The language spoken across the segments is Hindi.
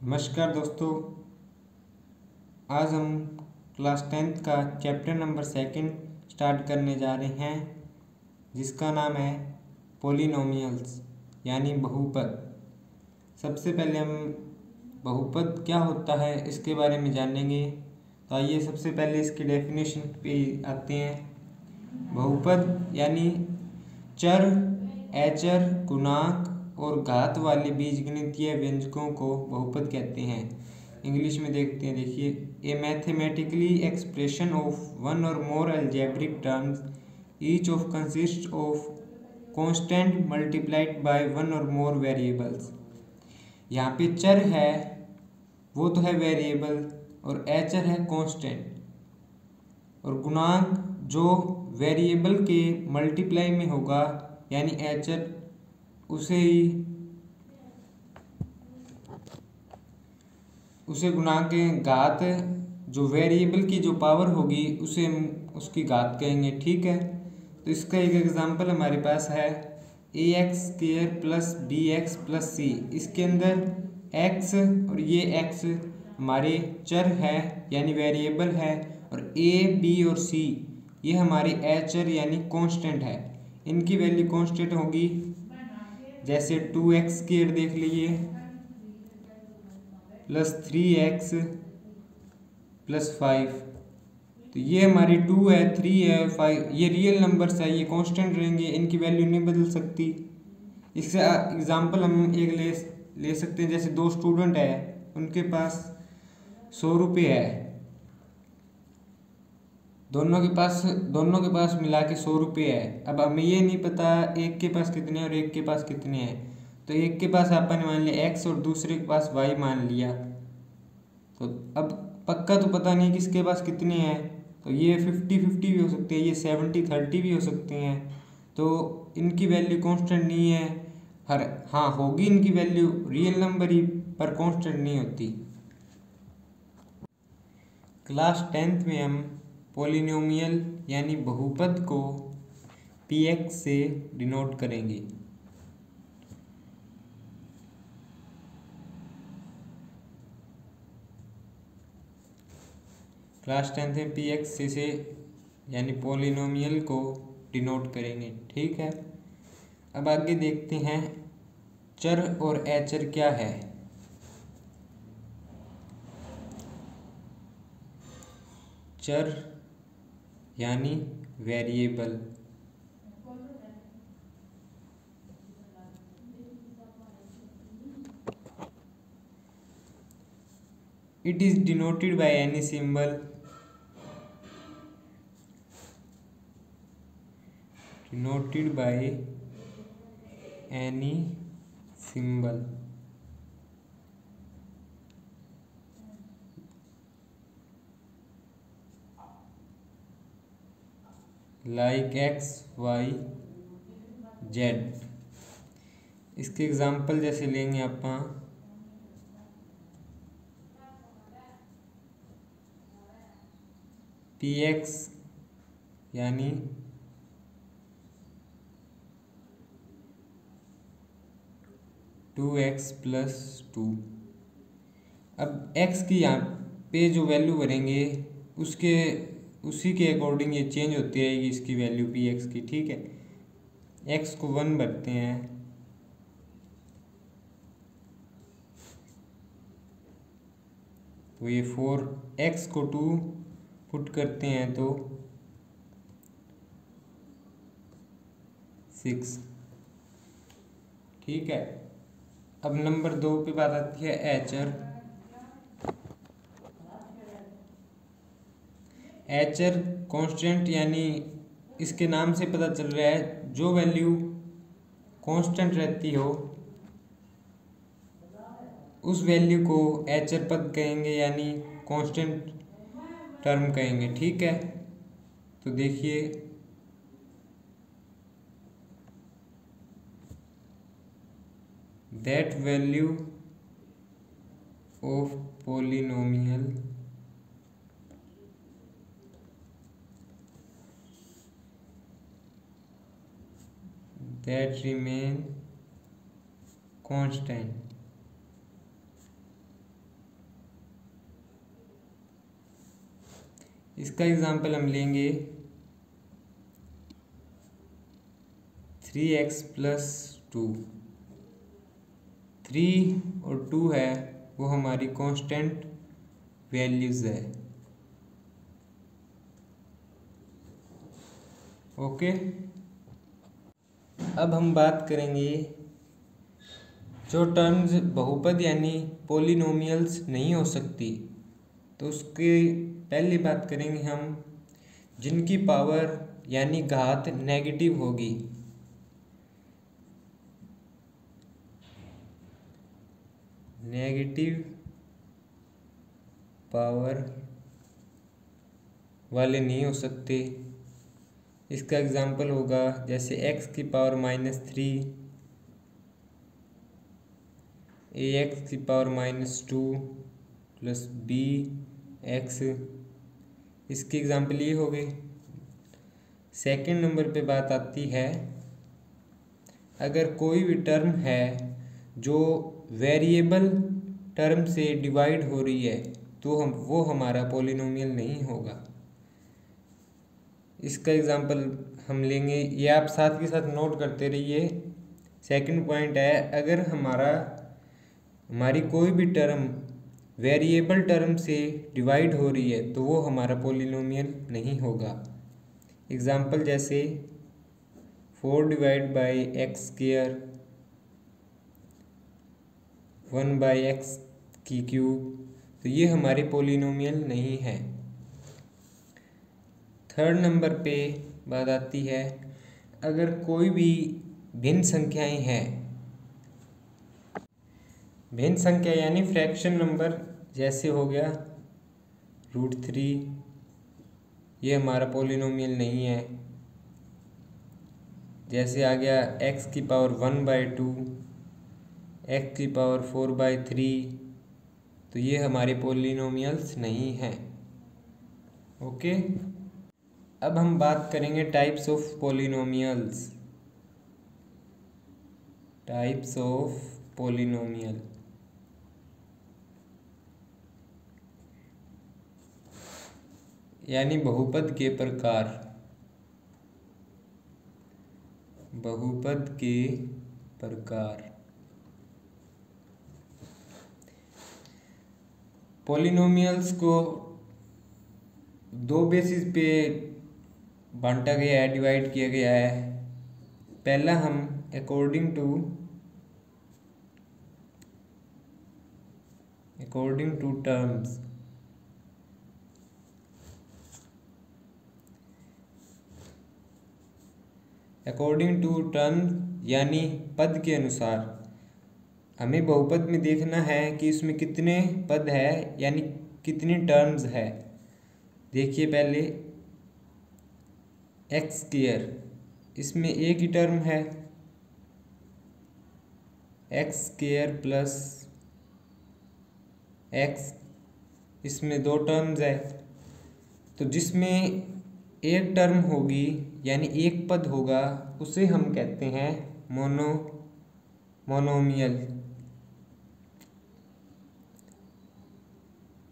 नमस्कार दोस्तों। आज हम क्लास 10th का चैप्टर नंबर 2 स्टार्ट करने जा रहे हैं, जिसका नाम है पॉलिनोमियल्स यानी बहुपद। सबसे पहले हम बहुपद क्या होता है इसके बारे में जानेंगे। तो आइए सबसे पहले इसकी डेफिनेशन पे आते हैं। बहुपद यानी चर, अचर, गुणांक और घात वाले बीजगणितीय व्यंजकों को बहुपद कहते हैं। इंग्लिश में देखते हैं, देखिए, a mathematically expression of one or more algebraic terms each of consist of constant multiplied by one or more variables. यहाँ पे चर है वो तो है वेरिएबल, और अचर है कांस्टेंट, और गुणांक जो वेरिएबल के मल्टीप्लाई में होगा यानी अचर, उसे गुणांक के घात, जो वेरिएबल की जो पावर होगी उसे हम उसकी घात कहेंगे। ठीक है, तो इसका एक एग्जांपल हमारे पास है ax² plus bx plus c। इसके अंदर x और ये x हमारे चर है यानी वेरिएबल है, और a, b और c ये हमारे अचर यानी कांस्टेंट है। इनकी वैल्यू कांस्टेंट होगी, जैसे 2x² देख लीजिए प्लस 3x प्लस 5। तो ये हमारी 2 है, 3 है, 5 ये रियल नंबर्स है, ये कांस्टेंट रहेंगे, इनकी वैल्यू नहीं बदल सकती। इससे एग्जांपल हम एक ले सकते हैं, जैसे दो स्टूडेंट है, उनके पास 100 रुपये है, दोनों के पास मिला के 100 रुपये है। अब हमें ये नहीं पता एक के पास कितने और एक के पास कितने हैं, तो एक के पास आपने मान लिया x और दूसरे के पास y मान लिया। तो अब पक्का तो पता नहीं किसके पास कितने हैं, तो ये 50-50 भी हो सकते हैं, ये 70-30 भी हो सकते हैं। तो इनकी वैल्यू कांस्टेंट नहीं है, हाँ होगी इनकी वैल्यू रियल नंबर ही, पर कांस्टेंट नहीं होती। क्लास 10th में हम पॉलिनोमियल यानी बहुपद को px से डिनोट करेंगे। क्लास 10th में px से यानी पॉलिनोमियल को डिनोट करेंगे। ठीक है, अब आगे देखते हैं चर और अचर क्या है। चर यानी variable, it is denoted by any symbol, denoted by any symbol like x, y, z। इसके एग्जांपल जैसे लेंगे अपन, px यानी टू एक्स प्लस 2। अब x की यहाँ पे जो वैल्यू भरेंगे उसी के अकॉर्डिंग ये चेंज होती रहेगी इसकी वैल्यू px की। ठीक है, x को 1 भरते हैं, तो ये 4, x को 2 पुट करते हैं तो 6। ठीक है, अब नंबर 2 पे बात आती है अचर। अचर कांस्टेंट यानी इसके नाम से पता चल रहा है जो वैल्यू कांस्टेंट रहती हो उस वैल्यू को अचर पद कहेंगे यानी कांस्टेंट टर्म कहेंगे। ठीक है, तो देखिए that value of polynomial that remain constant इसका एग्जांपल हम लेंगे 3x + 2। 3 और 2 है वो हमारी कांस्टेंट वैल्यूज़ है। ओके, अब हम बात करेंगे जो टर्म्स बहुपद यानी पॉलिनोमियल्स नहीं हो सकती, तो उसके पहली बात करेंगे हम जिनकी पावर यानी घात नेगेटिव होगी। नेगेटिव पावर वाले नहीं हो सकते। इसका एग्जांपल होगा जैसे x⁻³ ax⁻² + bx। इसकी एग्जांपल ये हो गई। सेकंड नंबर पे बात आती है अगर कोई भी टर्म है जो वेरिएबल टर्म से डिवाइड हो रही है तो वो हमारा पॉलिनोमियल नहीं होगा। इसका एग्जांपल हम लेंगे, ये आप साथ के साथ नोट करते रहिए। सेकंड पॉइंट है अगर हमारी कोई भी टर्म वेरिएबल टर्म से डिवाइड हो रही है तो वो हमारा पॉलिनोमियल नहीं होगा। एग्जांपल जैसे 4/x², 1/x³, तो ये हमारी पॉलिनोमियल नहीं है। थर्ड नंबर पे बात आती है अगर कोई भी भिन्न संख्याएं हैं, भिन्न संख्या यानी फ्रैक्शन नंबर, जैसे हो गया √3, ये हमारा पॉलिनोमियल नहीं है। जैसे आ गया x⁻1/2, x⁻4/3, तो ये हमारे पॉलिनोमियल्स नहीं हैं। ओके, अब हम बात करेंगे types of polynomials. Types of polynomial, यानी बहुपद के प्रकार। बहुपद के प्रकार। पॉलिनोमियल्स को दो बेसिस पे बांटा गया है, डिवाइड किया गया है। पहला हम according to terms, according to term यानी पद के अनुसार। हमें बहुपद में देखना है कि इसमें कितने पद है यानी कितनी टर्म्स है। देखिए पहले x², इसमें एक ही टर्म है, x² + x, इसमें दो टर्म्स है। तो जिसमें एक टर्म होगी यानी एक पद होगा उसे हम कहते हैं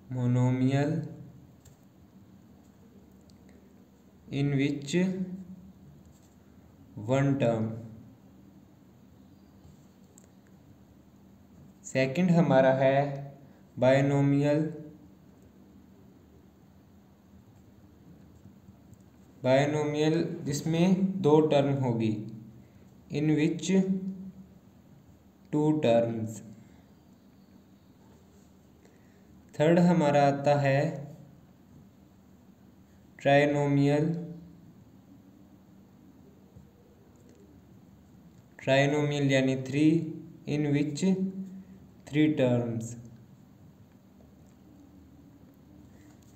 monomial. In which one term. Second हमारा है बायनोमियल। जिसमें दो टर्म होगी, इन विच टू टर्म्स। थर्ड हमारा आता है ट्राइनोमियल। यानी 3, इन विच 3 टर्म्स।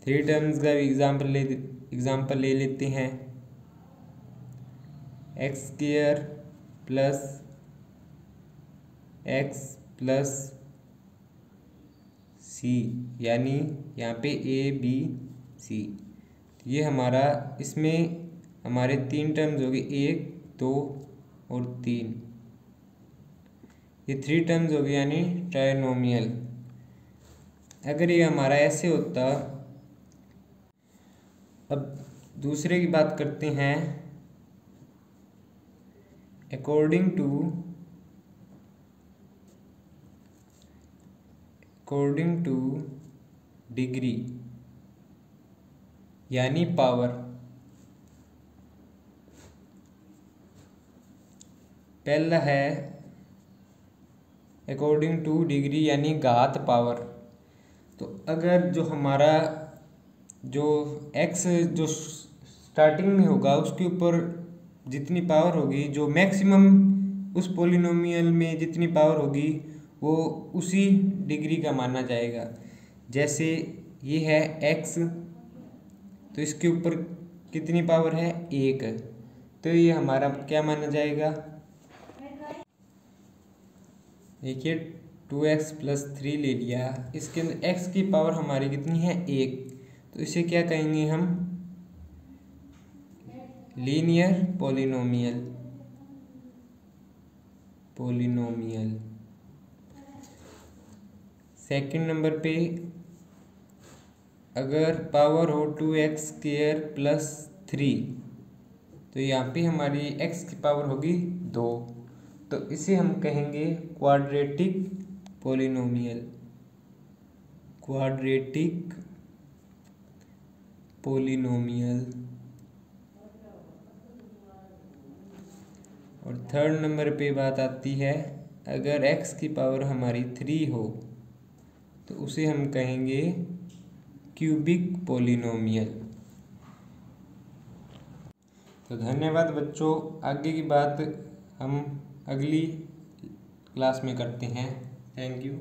3 टर्म्स का एग्जाम्पल ले लेते हैं। x² + x + c, यानी यहाँ पे a b c। ये हमारा, इसमें हमारे 3 टर्म्स हो गए, 1 2 और 3। ये 3 टर्म्स हो गए यानी ट्राइनोमियल। अगर ये हमारा ऐसे होता अब दूसरे की बात करते हैं। अकॉर्डिंग टू डिग्री यानी पावर। पहला है अकॉर्डिंग टू डिग्री यानी घात पावर। तो अगर जो हमारा जो x जो स्टार्टिंग में होगा उसके ऊपर जितनी पावर होगी, जो मैक्सिमम उस पॉलिनोमियल में जितनी पावर होगी वो उसी डिग्री का माना जाएगा। जैसे ये है x, तो इसके ऊपर कितनी पावर है 1, तो ये हमारा क्या माना जाएगा। देखिए 2x + 3 ले लिया, इसके अंदर x की पावर हमारी कितनी है 1, तो इसे क्या कहेंगे हम, लीनियर पॉलिनोमियल। सेकंड नंबर पे अगर पावर हो 2x² + 3, तो यहाँ पे हमारी x की पावर होगी 2, तो इसे हम कहेंगे क्वाड्रेटिक पॉलिनोमियल। और थर्ड नंबर पे बात आती है, अगर x की पावर हमारी 3 हो तो उसे हम कहेंगे क्यूबिक पॉलिनोमियल। तो धन्यवाद बच्चों, आगे की बात हम अगली क्लास में करते हैं। Thank you.